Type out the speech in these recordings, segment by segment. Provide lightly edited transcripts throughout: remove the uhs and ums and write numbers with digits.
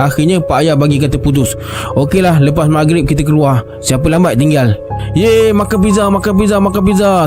Akhirnya Pak Ayah bagi kata putus. Okeylah, lepas maghrib kita keluar. Siapa lambat tinggal. Yeay, makan pizza.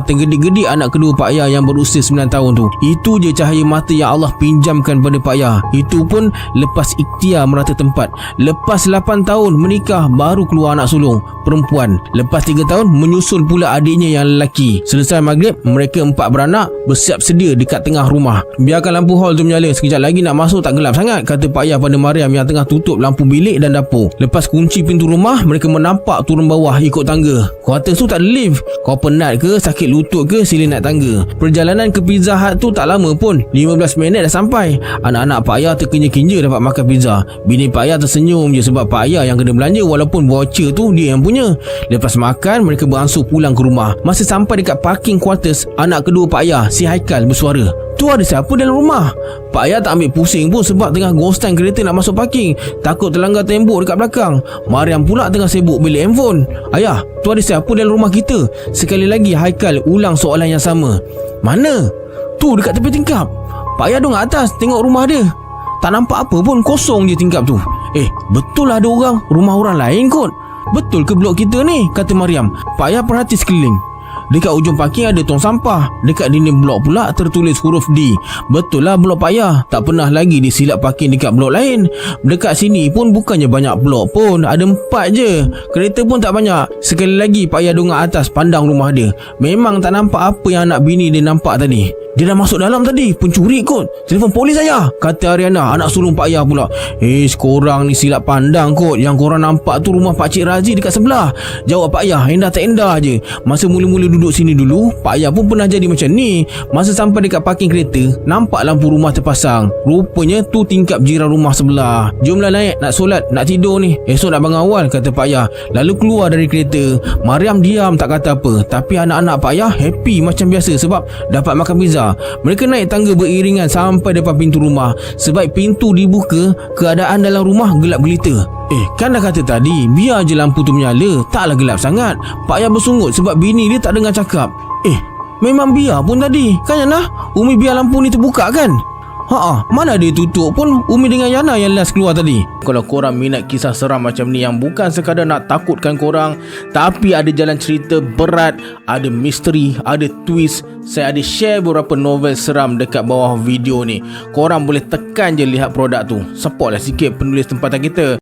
Tergedik-gedik anak kedua Pak Ayah yang berusia 9 tahun tu. Itu je cahaya mata yang Allah pinjamkan pada Pak Ayah. Itu pun lepas ikhtiar merata tempat. Lepas 8 tahun menikah baru keluar anak sulung perempuan. Lepas 3 tahun menyusul pula adiknya yang lelaki. Selesai maghrib, mereka 4 beranak bersiap sedia dekat tengah rumah. Biarkan lampu hall tu menyala, sekejap lagi nak masuk tak gelap sangat, kata Pak Ayah pada Mariam yang tengah tutup lampu bilik dan dapur. Lepas kunci pintu rumah, mereka menampak turun bawah ikut tangga. Kuartus tu tak ada lift. Kau penat ke, sakit lutut ke, sila naik tangga. Perjalanan ke Pizza Hut tu tak lama pun, 15 minit dah sampai. Anak-anak Pak Ayah terkenyir-kenyir dapat makan pizza. Bini Pak Ayah tersenyum je sebab Pak Ayah yang kena belanja, walaupun voucher tu dia yang punya. Lepas makan, mereka beransur pulang ke rumah. Masa sampai dekat parking kuartus, anak kedua Pak Ayah, si Haikal, bersuara, "Tu ada siapa dalam rumah?" Pak Ayah tak ambil pusing pun sebab tengah ghostan kereta nak masuk parking. Takut terlanggar tembok dekat belakang. Mariam pula tengah sibuk beli handphone. "Ayah, tu ada siapa dalam rumah kita?" Sekali lagi Haikal ulang soalan yang sama. "Mana?" "Tu dekat tepi tingkap." Pak Ayah duduk atas tengok rumah dia. Tak nampak apa pun, kosong je tingkap tu. Betul lah ada orang, rumah orang lain kot. "Betul ke blok kita ni?" kata Mariam. Pak Ayah perhati sekeliling. Dekat ujung parking ada tong sampah. Dekat dinding blok pula tertulis huruf D. Betul lah blok Pak Ayah. Tak pernah lagi disilap parking dekat blok lain. Dekat sini pun bukannya banyak blok pun, ada 4 je. Kereta pun tak banyak. Sekali lagi Pak Ayah dongak atas pandang rumah dia. Memang tak nampak apa yang anak bini dia nampak tadi. "Dia dah masuk dalam tadi, pencuri kot. Telefon polis ayah," kata Ariana, anak sulung Pak Ayah pula. Korang ni silap pandang kot. Yang korang nampak tu rumah Pakcik Razi dekat sebelah," jawab Pak Ayah endah tak endah je. Masa mula-mula duduk sini dulu, Pak Ayah pun pernah jadi macam ni. Masa sampai dekat parking kereta, nampak lampu rumah terpasang. Rupanya tu tingkap jiran rumah sebelah. "Jomlah naik, nak solat, nak tidur ni. Esok nak bangun awal," kata Pak Ayah. Lalu keluar dari kereta. Mariam diam tak kata apa. Tapi anak-anak Pak Ayah happy macam biasa sebab dapat makan pizza. Mereka naik tangga beriringan sampai depan pintu rumah. Sebaik pintu dibuka, keadaan dalam rumah gelap gelita. Kan dah kata tadi, biar je lampu tu menyala, taklah gelap sangat. Pak Ayah bersungut sebab bini dia tak dengar cakap. Memang biar pun tadi. Kan Yana? Umi biar lampu ni terbuka kan? Mana dia tutup pun Umi dengan Yana yang last keluar tadi. Kalau korang minat kisah seram macam ni yang bukan sekadar nak takutkan korang, tapi ada jalan cerita berat, ada misteri, ada twist, saya ada share beberapa novel seram dekat bawah video ni. Korang boleh tekan je lihat produk tu. Support lah sikit penulis tempatan kita.